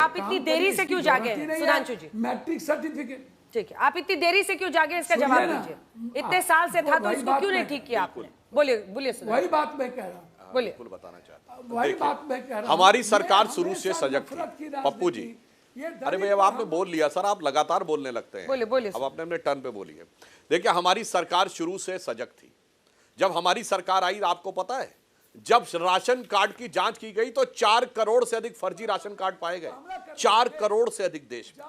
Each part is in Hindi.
आप इतनी देरी से क्यों जागे सुधांशु जी? मैट्रिक सर्टिफिकेट, ठीक है, आप इतनी देरी से क्यों जागे, इसका जवाब दीजिए। इतने साल से था तो इसको क्यों नहीं ठीक किया आपने? बोलिए बोलिए सुधांशु। वही बात मैं कह रहा हूँ, बोलिए। बताना चाहता हूँ, वही बात मैं कह रहा हूँ। हमारी सरकार शुरू से सजग थी पप्पू जी। अरे भाई अब आपने बोल लिया सर, आप लगातार बोलने लगते हैं। बोलिए बोलिए। अब आपने अपने टर्न पे बोलिए। देखिए हमारी सरकार शुरू से सजग थी। जब हमारी सरकार आई, आपको पता है जब राशन कार्ड की जांच की गई तो 4 करोड़ से अधिक फर्जी राशन कार्ड पाए गए। 4 करोड़ से अधिक देश में,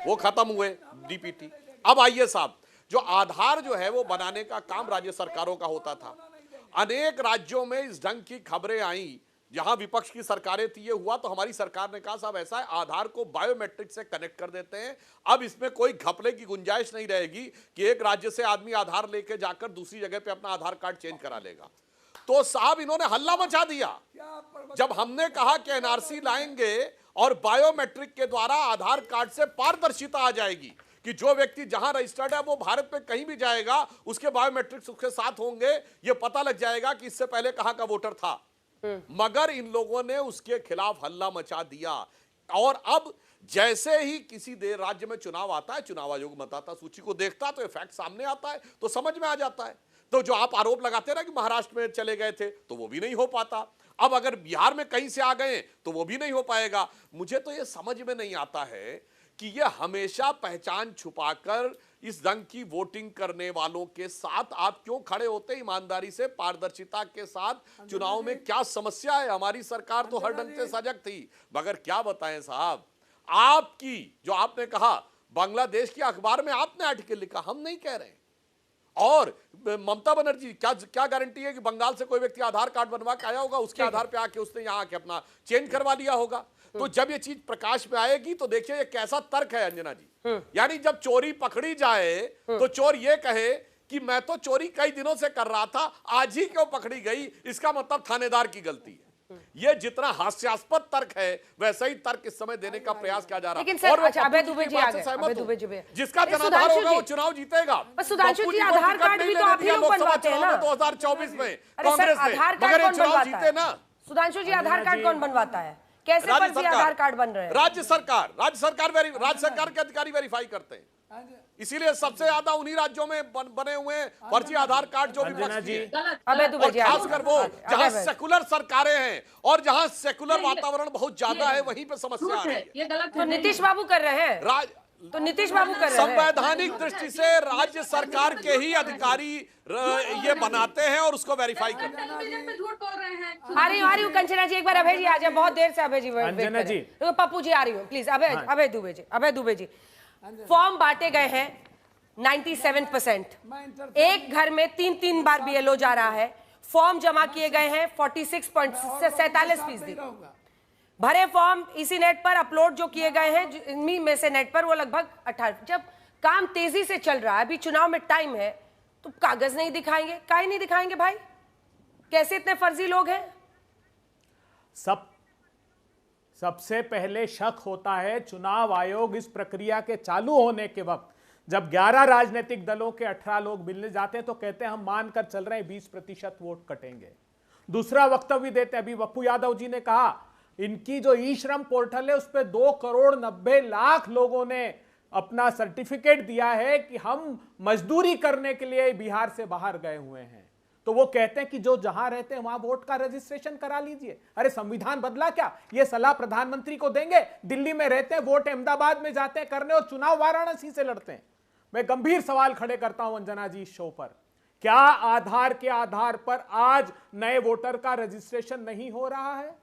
वो खत्म हुए डीपीटी। अब आइए साहब, जो आधार जो है वो बनाने का काम राज्य सरकारों का होता था। अनेक राज्यों में इस ढंग की खबरें आई, जहां विपक्ष की सरकारें थी। ये हुआ तो हमारी सरकार ने कहा साहब ऐसा है, आधार को बायोमेट्रिक से कनेक्ट कर देते हैं। अब इसमें कोई घपले की गुंजाइश नहीं रहेगी कि एक राज्य से आदमी आधार लेके जाकर दूसरी जगह पे अपना आधार कार्ड चेंज करा लेगा। तो साहब इन्होंने हल्ला मचा दिया जब हमने कहा कि एनआरसी लाएंगे और बायोमेट्रिक के द्वारा आधार कार्ड से पारदर्शिता आ जाएगी कि जो व्यक्ति जहां रजिस्टर्ड है वो भारत में कहीं भी जाएगा, उसके बायोमेट्रिक्स उसके साथ होंगे, ये पता लग जाएगा कि इससे पहले कहां का वोटर था। मगर इन लोगों ने उसके खिलाफ हल्ला मचा दिया। और अब जैसे ही किसी देर राज्य में चुनाव आता है, चुनाव आयोग मतदाता सूची को देखता तो ये फैक्ट सामने आता है, तो समझ में आ जाता है। तो जो आप आरोप लगाते ना कि महाराष्ट्र में चले गए थे, तो वो भी नहीं हो पाता। अब अगर बिहार में कहीं से आ गए तो वो भी नहीं हो पाएगा। मुझे तो ये समझ में नहीं आता है कि ये हमेशा पहचान छुपाकर इस ढंग की वोटिंग करने वालों के साथ आप क्यों खड़े होते? ईमानदारी से, पारदर्शिता के साथ चुनाव में क्या समस्या है? हमारी सरकार तो हर ढंग से सजग थी, मगर क्या बताएं साहब, आपकी जो आपने कहा बांग्लादेश की अखबार में आपने आर्टिकल लिखा, हम नहीं कह रहे। और ममता बनर्जी, क्या गारंटी है कि बंगाल से कोई व्यक्ति आधार कार्ड बनवा के आया होगा, उसके आधार पे आके उसने यहाँ आके अपना चेंज करवा लिया होगा? तो जब ये चीज प्रकाश में आएगी तो देखिए ये कैसा तर्क है अंजना जी। यानी जब चोरी पकड़ी जाए तो चोर ये कहे कि मैं तो चोरी कई दिनों से कर रहा था, आज ही क्यों पकड़ी गई, इसका मतलब थानेदार की गलती है। ये जितना हास्यास्पद तर्क है वैसा ही तर्क इस समय देने का प्रयास किया जा रहा है। और अभय दुबे जी आ गए। जिसका जनाधार होगा वो चुनाव जीतेगा। सुधांशु जी, आधार कार्ड भी तो आप ही लोग बनवाते हैं ना 2024 में कांग्रेस ने, मगर ये चुनाव जीते ना। सुधांशु जी, आधार कार्ड कौन बनवाता है? कैसे फर्जी आधार कार्ड बन रहे हैं? राज्य सरकार के अधिकारी वेरीफाई करते हैं। इसीलिए सबसे ज्यादा उन्हीं राज्यों में बने हुए फर्जी आधार कार्ड जो भी खासकर वो जहां सेकुलर सरकारें हैं और जहां सेकुलर वातावरण बहुत ज्यादा है, वहीं पे समस्या आ रही है। तो नीतीश बाबू कर रहे हैं, तो नीतीश बाबू कर रहे हैं। संवैधानिक दृष्टि से राज्य सरकार के ही अधिकारी ये बनाते हैं और उसको वेरीफाई करते हैं। आ रही हूँ कंचना जी, एक बार अभय जी आ जाए, बहुत देर से अभय जी पप्पू जी आ रही हूँ प्लीज। अभय दुबे जी, फॉर्म बांटे गए हैं 97%। एक घर में 3 बार बीएलओ जा रहा है। फॉर्म जमा किए गए हैं 46.47%। भरे फॉर्म इसी नेट पर अपलोड जो किए गए हैं, इन्हीं में से नेट पर वो लगभग 18। जब काम तेजी से चल रहा है, अभी चुनाव में टाइम है, तो कागज नहीं दिखाएंगे? काहे नहीं दिखाएंगे भाई? कैसे इतने फर्जी लोग हैं? सबसे पहले शक होता है चुनाव आयोग इस प्रक्रिया के चालू होने के वक्त, जब 11 राजनीतिक दलों के 18 लोग मिलने जाते हैं तो कहते हैं हम मानकर चल रहे हैं 20% वोट कटेंगे। दूसरा वक्तव्य देते हैं, अभी पप्पू यादव जी ने कहा इनकी जो ई श्रम पोर्टल है उस पर 2,90,00,000 लोगों ने अपना सर्टिफिकेट दिया है कि हम मजदूरी करने के लिए बिहार से बाहर गए हुए हैं। तो वो कहते हैं कि जो जहां रहते हैं वहां वोट का रजिस्ट्रेशन करा लीजिए। अरे संविधान बदला क्या? ये सलाह प्रधानमंत्री को देंगे? दिल्ली में रहते हैं, वोट अहमदाबाद में जाते हैं करने और चुनाव वाराणसी से लड़ते हैं। मैं गंभीर सवाल खड़े करता हूं अंजना जी इस शो पर, क्या आधार के आधार पर आज नए वोटर का रजिस्ट्रेशन नहीं हो रहा है?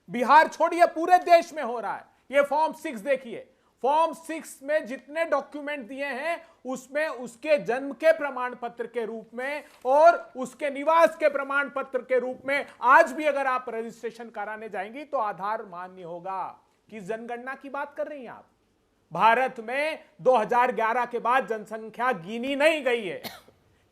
बिहार छोड़िए, पूरे देश में हो रहा है। ये फॉर्म 6 देखिए, फॉर्म 6 में जितने डॉक्यूमेंट दिए हैं उसमें उसके जन्म के प्रमाण पत्र के रूप में और उसके निवास के प्रमाण पत्र के रूप में आज भी अगर आप रजिस्ट्रेशन कराने जाएंगी तो आधार मान्य होगा। किस जनगणना की बात कर रही हैं आप? भारत में 2011 के बाद जनसंख्या गिनी नहीं गई है।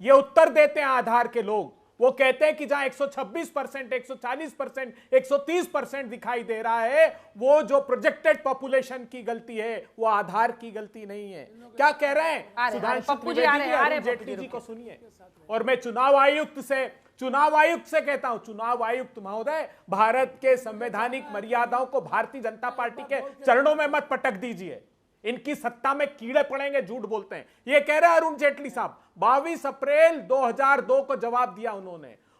ये उत्तर देते हैं आधार के लोग। वो कहते हैं कि जहां 126%, 140%, 130% दिखाई दे रहा है, वो जो प्रोजेक्टेड पॉपुलेशन की गलती है, वो आधार की गलती नहीं है। क्या कह रहे हैं सुधांशु त्रिवेदी जी, अरुण जेटली जी को सुनिए। और मैं चुनाव आयुक्त से कहता हूं, चुनाव आयुक्त महोदय, भारत के संवैधानिक मर्यादाओं को भारतीय जनता पार्टी के चरणों में मत पटक दीजिए। इनकी सत्ता में कीड़े पड़ेंगे, झूठ बोलते हैं। ये कह रहे हैं अरुण जेटली साहब। 22 अप्रैल 2002 को जवाब दिया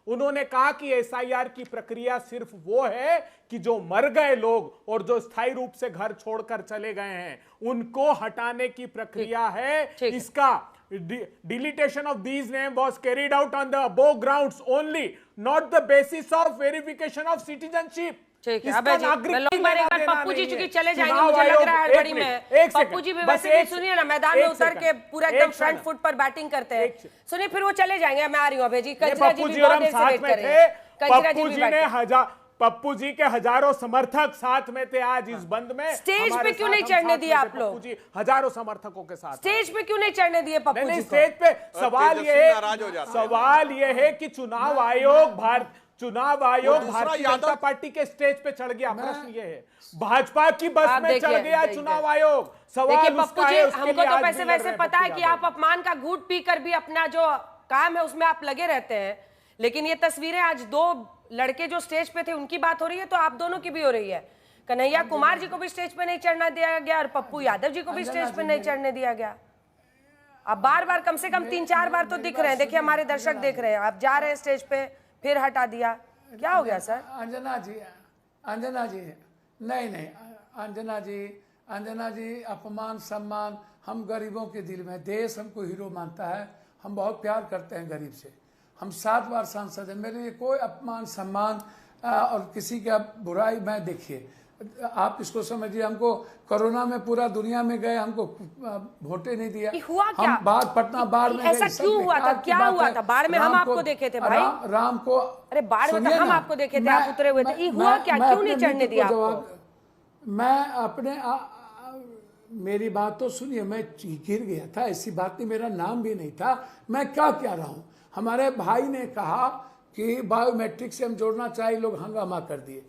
उन्होंने कहा कि एसआईआर की प्रक्रिया सिर्फ वो है कि जो मर गए लोग और जो स्थायी रूप से घर छोड़कर चले गए हैं, उनको हटाने की प्रक्रिया है। इसका deletion of these name was carried out on the above grounds only, not the basis of verification of citizenship. Pappu ji चूंकि चले जाएंगे, मुझे लग रहा है हड़बड़ी में। पप्पू जी वैसे भी सुनिए ना, मैदान में उतर के पूरा एकदम फ्रंट फुट पर बैटिंग करते हैं। सुनिए, फिर वो चले जाएंगे। मैं आ रही हूँ अभय जी। कंजरा जी भी बहुत देर से वेट कर रहे हैं। पप्पू जी के हजारों समर्थक साथ में थे आज इस बंद में। स्टेज पे क्यों नहीं चढ़ने दिए आप लोग? पप्पू जी हजारों समर्थकों के साथ स्टेज पे क्यों नहीं चढ़ने दिए पप्पू जी? स्टेज पे सवाल ये है कि चुनाव आयोग भारतीय जनता पार्टी के स्टेज पे चढ़ गया। प्रश्न ये है, भाजपा की बस में चढ़ गया चुनाव आयोग। सवाल पप्पू जी, हमको तो वैसे पता है कि आप अपमान का घूंट पीकर भी अपना जो काम है उसमें आप लगे रहते हैं, लेकिन ये तस्वीरें आज दो लड़के जो स्टेज पे थे उनकी बात हो रही है, तो आप दोनों की भी हो रही है। कन्हैया कुमार जी को भी स्टेज पे नहीं चढ़ना दिया गया और पप्पू यादव जी को भी स्टेज पे नहीं चढ़ने दिया गया। आप बार-बार, कम से कम 3-4 बार तो दिख रहे हैं। देखिए, हमारे दर्शक देख रहे हैं, आप जा रहे हैं स्टेज पे, फिर हटा दिया। क्या हो गया सर? अंजना जी नहीं, अंजना जी अपमान सम्मान हम गरीबों के दिल में, देश हमको हीरो मानता है, हम बहुत प्यार करते हैं गरीब से। हम 7 बार सांसद हैं, मेरे लिए कोई अपमान सम्मान और किसी का बुराई मैं, देखिए आप इसको समझिए, हमको कोरोना में पूरा दुनिया में गए, हमको वोटे नहीं दिया। हुआ क्या? हम बाढ़, पटना बाढ़ में ऐसा क्यों हुआ था? क्या हुआ था? बाढ़ में हम आपको देखे थे भाई। राम को, अरे बाढ़ में हम आपको देखे थे, आप उतरे हुए थे। ये हुआ क्या? क्यों नहीं चढ़ने दिया आपको? मैं अपने मेरी बात तो सुनिए, मैं गिर गया था, ऐसी बात नहीं, मेरा नाम भी नहीं था। मैं क्या कह रहा हूँ, हमारे भाई ने कहा कि बायोमेट्रिक से हम जोड़ना चाहिए, लोग हंगामा कर दिए।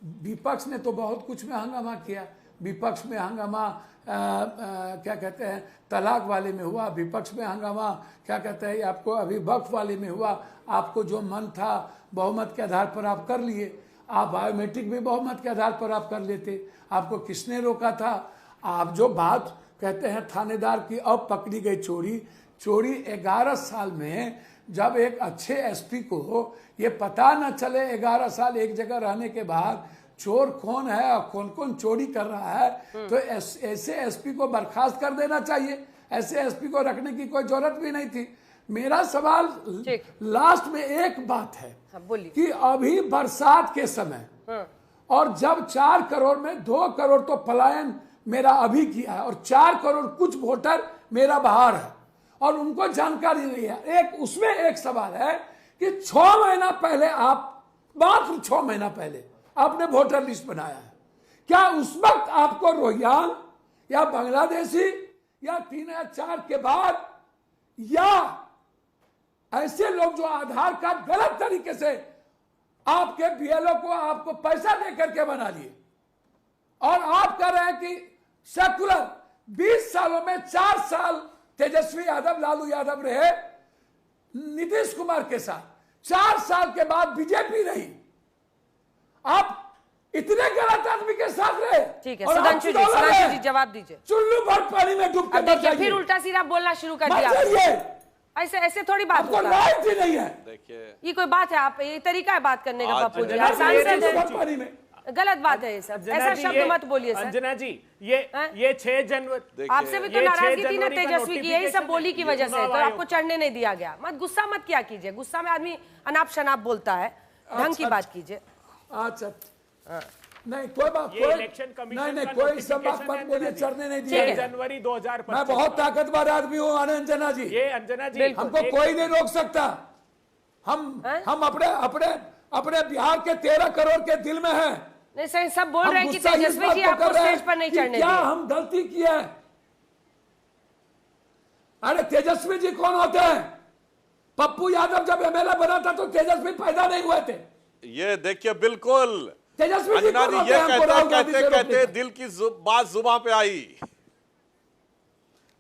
विपक्ष ने तो बहुत कुछ में हंगामा किया। विपक्ष में हंगामा क्या कहते हैं, तलाक वाले में हुआ। विपक्ष में हंगामा क्या कहते हैं, आपको अभी वक्फ वाले में हुआ। आपको जो मन था बहुमत के आधार पर आप कर लिए। आप बायोमेट्रिक भी बहुमत के आधार पर आप कर लेते, आपको किसने रोका था? आप जो बात कहते हैं थानेदार की, अब पकड़ी गई चोरी 11 साल में, जब एक अच्छे एसपी को ये पता न चले 11 साल एक जगह रहने के बाद चोर कौन है और कौन कौन चोरी कर रहा है, तो ऐसे एसपी को बर्खास्त कर देना चाहिए। ऐसे एसपी को रखने की कोई जरूरत भी नहीं थी। मेरा सवाल लास्ट में एक बात है कि अभी बरसात के समय और जब 4 करोड़ में 2 करोड़ तो पलायन मेरा अभी किया है और 4 करोड़ कुछ वोटर मेरा बाहर है और उनको जानकारी नहीं है। उसमें एक सवाल है कि 6 महीना पहले मात्र 6 महीना पहले आपने वोटर लिस्ट बनाया है, क्या उस वक्त आपको रोहिंग्या या बांग्लादेशी या 3 या 4 के बाद, या ऐसे लोग जो आधार कार्ड गलत तरीके से आपके बीएलओ को आपको पैसा दे करके बना लिए, और आप कह रहे हैं कि सेकुलर 20 सालों में 4 साल तेजस्वी यादव, लालू यादव रहे नीतीश कुमार के साथ, 4 साल के बाद बीजेपी रही, आप इतने गलत आदमी के साथ रहे। ठीक है, सुधांशु जी जवाब दीजिए। चुल्लू भर पानी में डूब के देखिए, फिर उल्टा सीधा बोलना शुरू कर दिया। ऐसे थोड़ी बात होता है। नहीं है, देखिए ये कोई बात है? आप ये तरीका है बात करने का पप्पू जी, सांसद है, गलत बात है ये सब, ऐसा शब्द मत बोलिए सर। अंजना जी, ये 6 जनवरी, आपसे भी तो नाराजगी थी ना तेजस्वी की, यही सब बोली की वजह से तो आपको चढ़ने नहीं दिया गया। मत गुस्सा मत किया कीजिए, गुस्सा में आदमी अनाप शनाप बोलता है, ढंग की बात कीजिए। अच्छा नहीं, कोई बात, नहीं कोई सब बात मत बोलिए, चढ़ने नहीं दिया। जनवरी 2025, मैं बहुत ताकतवर आदमी हूँ अंजना जी, अंजना जी हमको कोई नहीं रोक सकता। हम अपने बिहार के 13 करोड़ के दिल में हैं। नहीं सर, सब बोल रहे हैं कि तेजस्वी जी आपको स्टेज पर नहीं चढ़ने क्या हम गलती किए हैं? अरे तेजस्वी जी कौन होते हैं? पप्पू यादव जब एमएलए बना था तो तेजस्वी पैदा नहीं हुए थे। ये देखिए, बिल्कुल तेजस्वी जी अंजना कौन जी होते ये हैं हमको राहुल गांधी कहते से कहते रोकने? दिल की बात जुबान पे आई।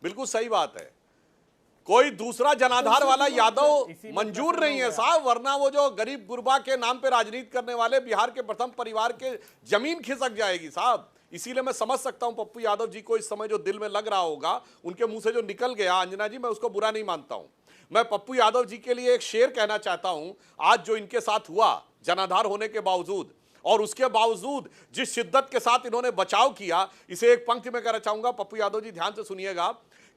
बिल्कुल सही बात है, कोई दूसरा जनाधार वाला यादव मंजूर नहीं है साहब, वरना वो जो गरीब गुरबा के नाम पे राजनीति करने वाले बिहार के प्रथम परिवार के जमीन खिसक जाएगी साहब। इसीलिए मैं समझ सकता हूं पप्पू यादव जी को इस समय जो दिल में लग रहा होगा, उनके मुंह से जो निकल गया अंजना जी, मैं उसको बुरा नहीं मानता हूं। मैं पप्पू यादव जी के लिए एक शेर कहना चाहता हूं। आज जो इनके साथ हुआ जनाधार होने के बावजूद, और उसके बावजूद जिस शिद्दत के साथ इन्होंने बचाव किया, इसे एक पंक्ति में कहना चाहूंगा। पप्पू यादव जी ध्यान से सुनिएगा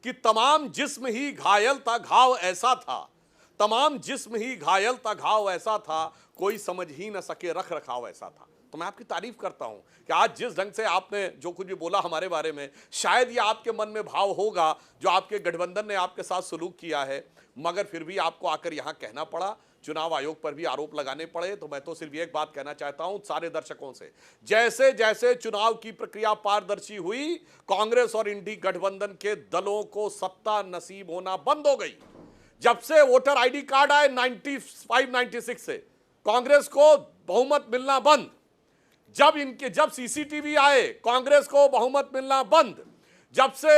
कि तमाम जिस्म ही घायल था, घाव ऐसा था, तमाम जिस्म ही घायल था, घाव ऐसा था, कोई समझ ही न सके रख रखाव ऐसा था। तो मैं आपकी तारीफ करता हूं कि आज जिस ढंग से आपने जो कुछ भी बोला हमारे बारे में, शायद ये आपके मन में भाव होगा जो आपके गठबंधन ने आपके साथ सलूक किया है, मगर फिर भी आपको आकर यहां कहना पड़ा, चुनाव आयोग पर भी आरोप लगाने पड़े। तो मैं तो सिर्फ एक बात कहना चाहता हूं सारे दर्शकों से, जैसे जैसे चुनाव की प्रक्रिया पारदर्शी हुई, कांग्रेस और इंडी गठबंधन के दलों को सत्ता नसीब होना बंद हो गई। जब से वोटर आईडी कार्ड आए 95-96 से, कांग्रेस को बहुमत मिलना बंद। जब सीसीटीवी आए, कांग्रेस को बहुमत मिलना बंद। जब से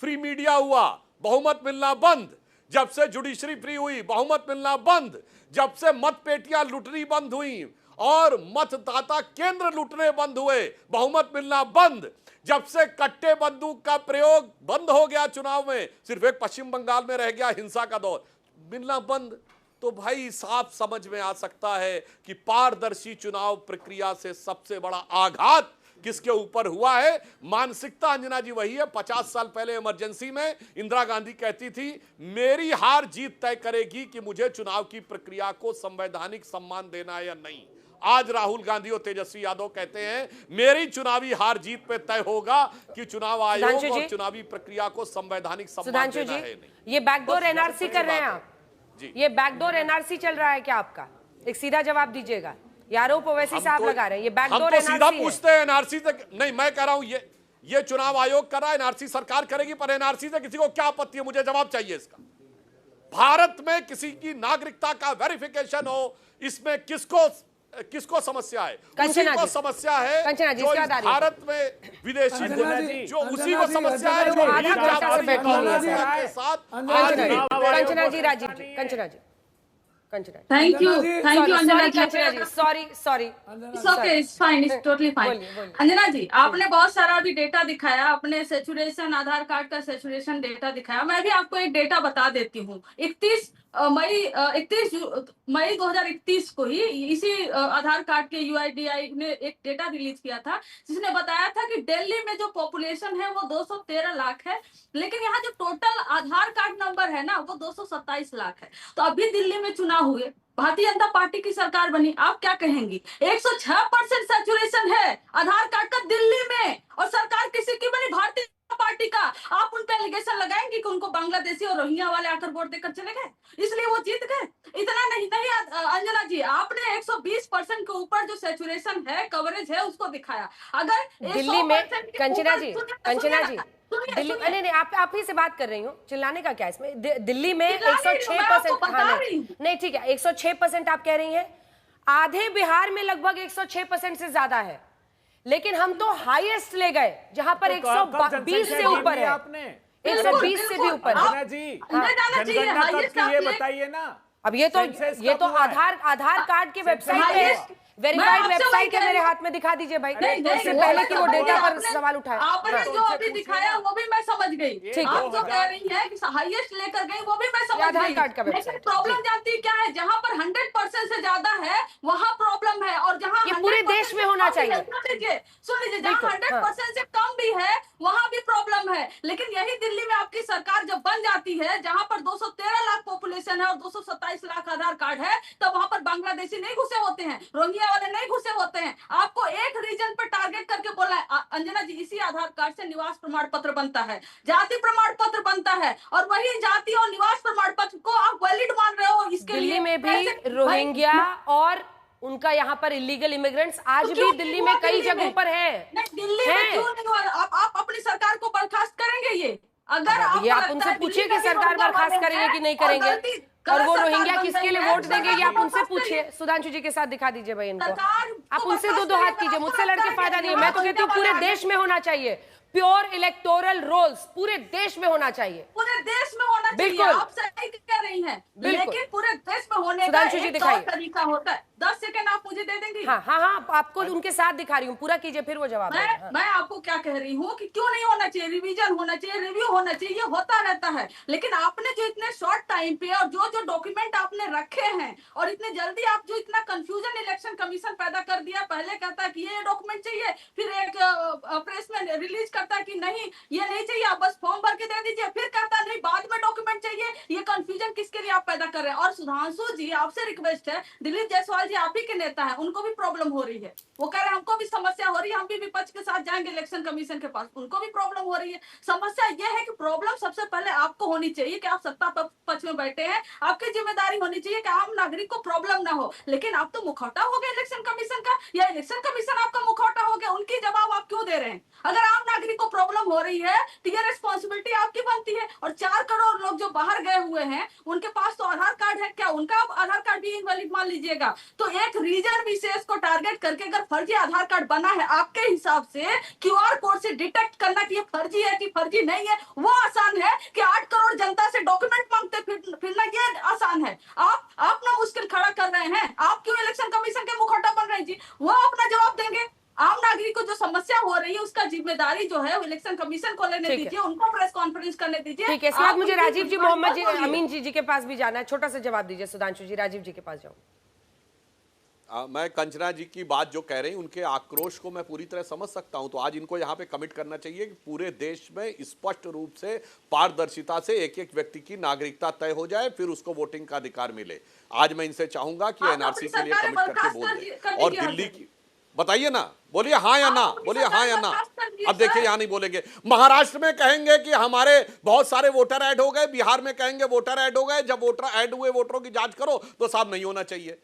फ्री मीडिया हुआ, बहुमत मिलना बंद। जब से जुडिशरी फ्री हुई, बहुमत मिलना बंद। जब से मत पेटियां लुटनी बंद हुई और मतदाता केंद्र लुटने बंद हुए, बहुमत मिलना बंद। जब से कट्टे बंदूक का प्रयोग बंद हो गया चुनाव में, सिर्फ एक पश्चिम बंगाल में रह गया हिंसा का दौर, मिलना बंद। तो भाई साफ समझ में आ सकता है कि पारदर्शी चुनाव प्रक्रिया से सबसे बड़ा आघात किसके ऊपर हुआ है। मानसिकता अंजना जी वही है। 50 साल पहले इमरजेंसी में इंदिरा गांधी कहती थी, मेरी हार जीत तय करेगी कि मुझे चुनाव की प्रक्रिया को संवैधानिक सम्मान देना है या नहीं। आज राहुल गांधी और तेजस्वी यादव कहते हैं, मेरी चुनावी हार जीत पे तय होगा कि चुनाव आयोग और चुनावी प्रक्रिया को संवैधानिक सम्मान देना है नहीं। ये बैकडोर एनआरसी कर रहे हैं आप जी, ये बैकडोर एनआरसी चल रहा है क्या आपका? एक सीधा जवाब दीजिएगा। आरोप ओवैसी साहब लगा रहे हैं ये बैकडोर एनआरसी सीधा पूछते हैं एनआरसी से नहीं, मैं कह रहा हूं ये चुनाव आयोग कर रहा है, एनआरसी सरकार करेगी, पर एनआरसी से किसी को क्या आपत्ति है? मुझे जवाब चाहिए इसका। भारत में किसी की नागरिकता का वेरिफिकेशन हो, इसमें किसको समस्या है? उसी को समस्या है जो भारत में विदेशी, जो उसी को समस्या है जो के साथ। कंचना जी, राजीव जी, कंचना जी, Thank you, Anjana ji. Sorry. It's okay, it's fine, it's totally fine. Anjana जी, आपने बहुत सारा अभी डेटा दिखाया, अपने सेचुरेशन, आधार कार्ड का सेचुरेशन डेटा दिखाया। मैं भी आपको एक डेटा बता देती हूँ। 31 मई 2021 को ही इसी आधार कार्ड के UIDAI ने एक डेटा रिलीज किया था, जिसने बताया था कि दिल्ली में जो पॉपुलेशन है वो 213 लाख है, लेकिन यहाँ जो टोटल आधार कार्ड नंबर है ना, वो 227 लाख है। तो अभी दिल्ली में चुनाव हुए, भारतीय जनता पार्टी की सरकार बनी, आप क्या कहेंगी? 106% सैचुरेशन है आधार कार्ड का दिल्ली में, और सरकार किसी की बनी? भारतीय जनता पार्टी का। आप उन पे एलिगेशन लगाएंगे कि उनको बांग्लादेशी और रोहिंग्या वाले आकर वोट देकर चले गए, इसलिए वो जीत गए? इतना नहीं अंजना जी, आपने 120% के ऊपर जो सैचुरेशन है, कवरेज है, उसको दिखाया। अगर दिल्ली में कंचना जी दिल्ली, नहीं आप ही से बात कर रही हूँ, चिल्लाने का क्या है इसमें? दिल्ली में 106%, नहीं ठीक है, 106% आप कह रही हैं। आधे बिहार में लगभग 106% से ज्यादा है, लेकिन हम तो हाईएस्ट ले गए जहां पर 120 से ऊपर है, 120 से भी ऊपर है जी। जनगणना कब की ये बताइए ना। अब ये तो आधार कार्ड के वेबसाइट पे है, वेरीफाइड वेबसाइट है मेरे हाथ में, दिखा दीजिए भाई। इससे पहले कि वो डेटा पर सवाल उठाए, आपने जो अभी दिखाया वो भी मैं समझ गई। आप जो कह रही हैं कि हाईएस्ट लेकर गई, वो भी मैं समझ गई। लेकिन प्रॉब्लम जानती है क्या है? जहाँ पर 100% से ज्यादा है वहाँ प्रॉब्लम है, और जहाँ ये पूरे देश में होना चाहिए। सुन लीजिए, जहाँ 100% से कम भी है वहाँ भी प्रॉब्लम है। लेकिन यही दिल्ली में आपकी सरकार जब बन जाती है, जहाँ पर 213 लाख पॉपुलेशन है और 227 लाख आधार कार्ड है, तब वहाँ पर बांग्लादेशी नहीं घुसे होते हैं, रोहिंग्या वाले नहीं घुसे होते हैं। आपको एक रीजन पर टारगेट करके बोला है। अंजना जी, इसी आधार कार्ड से निवास प्रमाण पत्र बनता है, जाति प्रमाण पत्र बनता है, और वही जाति और निवास प्रमाण पत्र को आप वैलिड मान रहे हो। इसके दिल्ली में भी रोहिंग्या और उनका यहाँ पर इलीगल इमिग्रेंट्स आज भी दिल्ली में कई जगहों पर है। दिल्ली में क्यों नहीं हुआ? आप अपनी सरकार को बर्खास्त करेंगे? ये अगर आप उनसे पूछिए कि सरकार बर्खास्त करेंगे कि नहीं करेंगे। और वो सरकार रोहिंग्या बन किसके रही लिए है, वोट देंगे ये आप सरकार उनसे को पूछिए। सुधांशु जी के साथ दिखा दीजिए भाई इनको, सरकार आप को उनसे दो बर्दाश्त दो हाथ नहीं कीजिए, है, मुझसे आपको लड़के लगता फायदा है नहीं है। कि मैं तो यहाँ कहती हूँ पूरे रोहिंग्या देश में होना चाहिए, प्योर इलेक्टोरल रोल्स पूरे देश में होना चाहिए। पूरे देश में होना चाहिए, बिल्कुल। आप सही कह रही हैं, बिल्कुल। लेकिन पूरे देश में होने का सुधांशु जी एक दिखाइए। तौर तरीका होता है। 10 सेकंड आप मुझे दे देंगी? हाँ हाँ हाँ, आपको उनके साथ दिखा रही हूँ, पूरा कीजिए फिर वो जवाब देंगे। हाँ। मैं आपको क्या कह रही हूँ कि क्यों नहीं होना चाहिए, रिवीजन होना चाहिए, रिव्यू होना चाहिए, ये होता रहता है। लेकिन आपने जो इतने शॉर्ट टाइम पे और जो जो डॉक्यूमेंट आपने रखे हैं और इतने जल्दी आप जो इतना कंफ्यूजन इलेक्शन कमीशन पैदा कर दिया, पहले कहता है कि ये डॉक्यूमेंट चाहिए, फिर एक प्रेस में रिलीज करता है कि नहीं ये नहीं चाहिए, आप बस फॉर्म भर के दे दीजिए, फिर कहता है नहीं बाद में डॉक्यूमेंट चाहिए। ये कंफ्यूजन किसके लिए आप पैदा कर रहे हैं? और सुधांशु जी आपसे रिक्वेस्ट है, दिलीप जायसवाल जी आप ही के नेता है, उनको भी प्रॉब्लम हो रही है, वो कह रहे हैं हमको भी समस्या हो रही है, हम भी विपक्ष के साथ जाएंगे इलेक्शन कमीशन के पास, उनको भी प्रॉब्लम हो रही है। समस्या यह है कि प्रॉब्लम सबसे पहले आपको होनी चाहिए कि आप सत्ता पक्ष में बैठे हैं, आपकी जिम्मेदारी होनी चाहिए कि आम नागरिक को प्रॉब्लम ना हो। लेकिन आप तो मुखौटा हो गए इलेक्शन कमीशन का, या इलेक्शन कमीशन आपका मुखौटा हो गया, उनकी जवाब आप क्यों दे रहे हैं? अगर आम नागरिक को प्रॉब्लम हो रही है तो ये रिस्पॉन्सिबिलिटी आपकी बनती है। और 4 करोड़ लोग जो बाहर गए हुए हैं उनके पास तो आधार कार्ड है, क्या उनका आधार कार्ड भी इनवैलिड मान लीजिएगा? तो एक रीजन विशेष को टारगेट करके अगर फर्जी आधार कार्ड बना है आपके हिसाब से क्यूआर कोड से डिटेक्ट करना कि ये फर्जी है कि फर्जी नहीं है वो आसान है कि 8 करोड़ जनता से डॉक्यूमेंट मांगते फिरना ये आसान है? आप ना मुश्किल खड़ा कर रहे हैं, आप क्यों इलेक्शन कमीशन के मुखौटा बन रहे हैं जी? वो अपना जवाब देंगे। आम नागरिक को जो समस्या हो रही है उसका जिम्मेदारी जो है वो इलेक्शन कमीशन को लेने दीजिए, उनको प्रेस कॉन्फ्रेंस करने दीजिए। ठीक है, इसके बाद मुझे आप राजीव जी, उनकी मोहम्मद जी, बात बोलिए। अमीन जी के पास भी जाना है। छोटा सा जवाब दीजिए सुधांशु जी, राजीव जी के पास जाऊँ। मैं कंचना जी की बात जो कह रही हैं उनके आक्रोश को मैं पूरी तरह समझ सकता हूं। तो आज इनको यहां पे कमिट करना चाहिए कि पूरे देश में स्पष्ट रूप से पारदर्शिता से एक एक व्यक्ति की नागरिकता तय हो जाए, फिर उसको वोटिंग का अधिकार मिले। आज मैं इनसे चाहूंगा कि आप एनआरसी अपनी के लिए सरकार कमिट करके बर्खास्त बोल कर दें। और दीजिए दिल्ली हर की बताइए ना, बोलिए हाँ या ना, आप अपनी बोलिए हाँ या ना। सरकार बर्खास्त कर दीजिए, अब देखिए सर। यहाँ नहीं बोलेंगे, महाराष्ट्र में कहेंगे कि हमारे बहुत सारे वोटर ऐड हो गए, बिहार में कहेंगे वोटर ऐड हो गए। जब वोटर ऐड हुए वोटरों की जांच करो तो साहब नहीं होना चाहिए।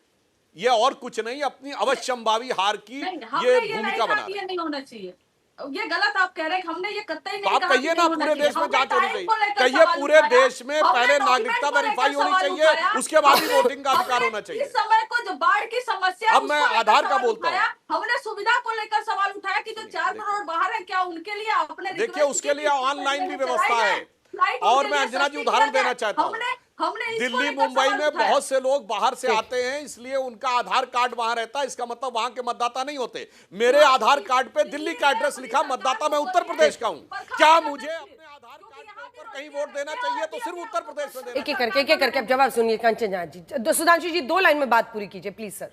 ये और कुछ नहीं, अपनी अवश्यंभावी हार की ये भूमिका बना रहे हैं। नहीं होना चाहिए, ये गलत आप कह रहे हैं। हमने ये कतई नहीं आप कहा कहिए कि ना नहीं पूरे होना देश में चाहिए। जांच होनी हमने चाहिए, टाइम को लेकर कहिए सवाल पूरे उठाया। देश में हमने पहले डॉक्यूमेंट नागरिकता को लेकर वेरीफाई होनी सवाल चाहिए, उठाया। उसके बाद ही हमने- वोटिंग का अधिकार हमने होना चाहिए। इस समय को जो बाढ़ की समस्या अब मैं उसको लेकर आधार का सवाल बोलता हूं। उठाया। हमने सुविधा को लेकर सवाल उठाया कि जो 4 करोड़ बाहर है क्या उनके लिए आपने देखिए रिक्वेस्ट उसके की लिए कि ऑनलाइन भी चलाई व्यवस्था जाए, है। फ्लाइट और उनके मैं लिए अंजना जी सस्ती उदाहरण किया देना जाए। चाहता हूं। हमने इसको दिल्ली लेकर मुंबई सवाल में उठाया। बहुत से लोग बाहर से आते हैं, इसलिए उनका आधार कार्ड वहां रहता है, इसका मतलब वहां के मतदाता नहीं होते। मेरे आधार कार्ड पे दिल्ली का एड्रेस लिखा, मतदाता मैं उत्तर प्रदेश का हूं। क्या मुझे अपने आधार कार्ड के ऊपर कहीं वोट देना चाहिए तो सिर्फ उत्तर प्रदेश में देना एक एक करके अब जवाब सुनिए कंचना जी। सुधांशु जी 2 लाइन में बात पूरी कीजिए प्लीज सर।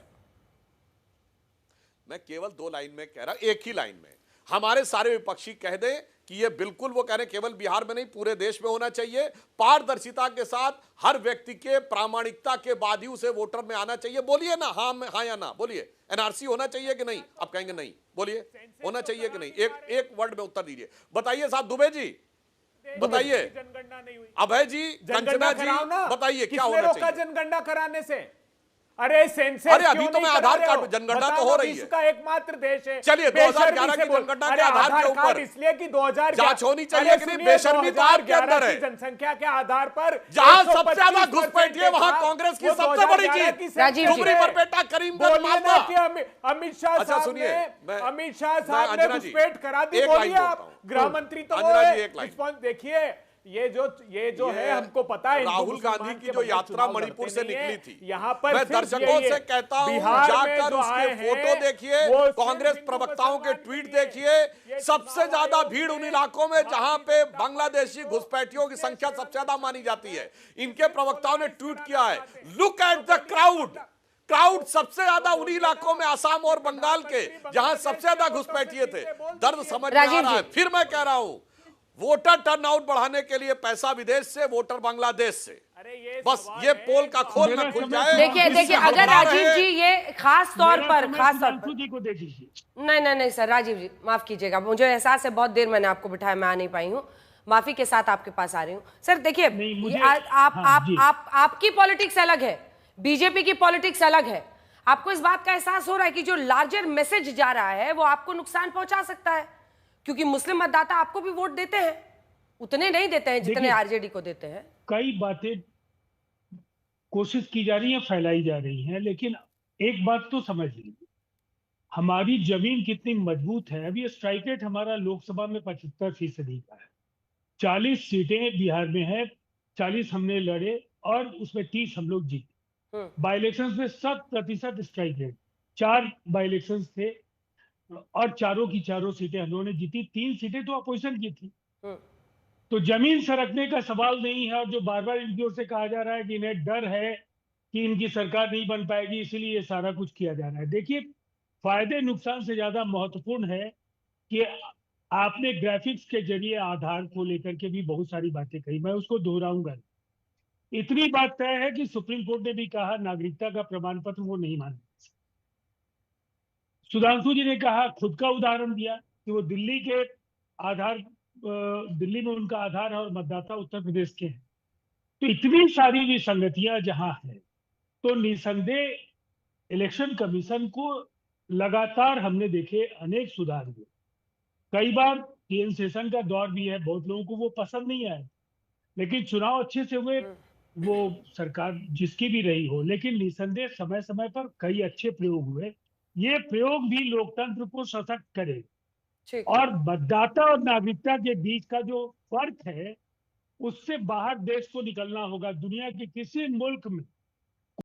मैं केवल 2 लाइन में कह रहा, एक ही लाइन में हमारे सारे विपक्षी कह दें कि ये बिल्कुल, वो कह रहे केवल बिहार में नहीं पूरे देश में होना चाहिए, पारदर्शिता के साथ हर व्यक्ति के प्रामाणिकता के बाद ही उसे वोटर में आना चाहिए। बोलिए ना हाँ या ना, बोलिए एनआरसी होना चाहिए कि नहीं? आप कहेंगे नहीं, बोलिए होना चाहिए कि नहीं? एक वर्ड में उत्तर दीजिए। बताइए साहब दुबे जी, बताइए। जनगणना नहीं हुई, अभय जी, कंचना जी, बताइए क्या होना चाहिए? जनगणना कराने से? अरे सेंसस अरे अभी क्यों तो नहीं मैं करा आधार रहे कार्ड हो? जनगणना तो बताओ, हो रही है। विश्व का एकमात्र देश है। चलिए, 2011 की जनगणना के आधार के ऊपर इसलिए कि 2011 जांच होनी चाहिए कि नहीं, बेशर्मी तो आपके अंदर है। जनसंख्या के आधार पर जहां सबसे ज्यादा घुसपैठी है वहां कांग्रेस की सबसे बड़ी जीत। राजीव जी। डुमरी बरपेटा, करीमगंज, मालदा। अमित शाह अच्छा, साहब सुनिए, ने मैं- अमित शाह मैं साहब ने अंजना जी, घुसपैठ करा दी। एक लाइन बोलिए बोलता आप, हूं। गृह मंत्री तो वो अंजना जी, है। एक लाइन। रिस्पॉन्स देखिए, ये जो है हमको पता है। राहुल गांधी की जो यात्रा मणिपुर से निकली थी, यहाँ पर मैं सिर्फ दर्शकों ये से कहता हूं बिहार में जाकर जो उसके आए हैं, फोटो देखिए, वो सिर्फ कांग्रेस हिंदू प्रवक्ताओं के मुसलमान ट्वीट के लिए। देखिए। ये सबसे चुनाव ज्यादा आयोग भीड़ उन के इलाकों में जहां पे भारतीय बांग्लादेशी घुसपैठियों की संख्या सबसे ज्यादा मानी जाती है। इनके प्रवक्ताओं ने ट्वीट किया है, लुक एट द क्राउड सबसे ज्यादा उन्हीं इलाकों में, आसाम और बंगाल के, जहां सबसे ज्यादा घुसपैठिए थे। दर्द समझ में आ राजीव रहा है। जी। फिर मैं कह रहा हूं, वोटर टर्नआउट बढ़ाने के लिए पैसा विदेश से, वोटर बांग्लादेश से। बस ये पोल का खोल ना खुल जाए। देखिए इससे अगर घबरा राजीव रहे जी ये खास तौर पर जी को दे दीजिए। नहीं सर, राजीव जी माफ कीजिएगा, मुझे एहसास है बहुत देर मैंने आपको बिठाया, मैं आ नहीं पाई हूँ, माफी के साथ आपके पास आ रही हूँ। सर देखिए, आपकी पॉलिटिक्स अलग है, बीजेपी की पॉलिटिक्स अलग है। आपको इस बात का एहसास हो रहा है कि जो लार्जर मैसेज जा रहा है वो आपको नुकसान पहुंचा सकता है, क्योंकि मुस्लिम मतदाता आपको भी वोट देते हैं, उतने नहीं देते हैं जितने आरजेडी को देते हैं। कई बातें कोशिश की जा रही है, फैलाई जा रही है। लेकिन एक बात तो समझ लीजिए, हमारी जमीन कितनी मजबूत है। अभी स्ट्राइक रेट हमारा लोकसभा में 75% का है। 40 सीटें बिहार में है, 40 हमने लड़े और उसमें 30 हम लोग जीते। बाई इलेक्शन में 100% स्ट्राइक रेट। 4 बाई इलेक्शन थे और चारों की चारों सीटें हम लोगों ने जीती। 3 सीटें तो अपोजिशन की थी। तो जमीन सरकने का सवाल नहीं है। और जो बार बार इनकी ओर से कहा जा रहा है कि इन्हें डर है कि इनकी सरकार नहीं बन पाएगी, इसीलिए ये सारा कुछ किया जा रहा है। देखिए, फायदे नुकसान से ज्यादा महत्वपूर्ण है कि आपने ग्राफिक्स के जरिए आधार को लेकर के भी बहुत सारी बातें कही, मैं उसको दोहराऊंगा। इतनी बात तय है कि सुप्रीम कोर्ट ने भी कहा नागरिकता का प्रमाण पत्र वो नहीं मानते। सुधांशु जी ने कहा, खुद का उदाहरण दिया कि वो दिल्ली के आधार, दिल्ली में उनका आधार है और मतदाता उत्तर प्रदेश के हैं। तो इतनी सारी विसंगतियां जहां है, तो निसंदेह इलेक्शन कमीशन को लगातार हमने देखे अनेक सुधार हुए। कई बार टीएन सेशन का दौर भी है, बहुत लोगों को वो पसंद नहीं आया, लेकिन चुनाव अच्छे से हुए, वो सरकार जिसकी भी रही हो। लेकिन निसंदेह समय समय पर कई अच्छे प्रयोग हुए। ये प्रयोग भी लोकतंत्र को सशक्त करे। और मतदाता और नागरिकता के बीच का जो फर्क है, उससे बाहर देश को निकलना होगा। दुनिया के किसी मुल्क में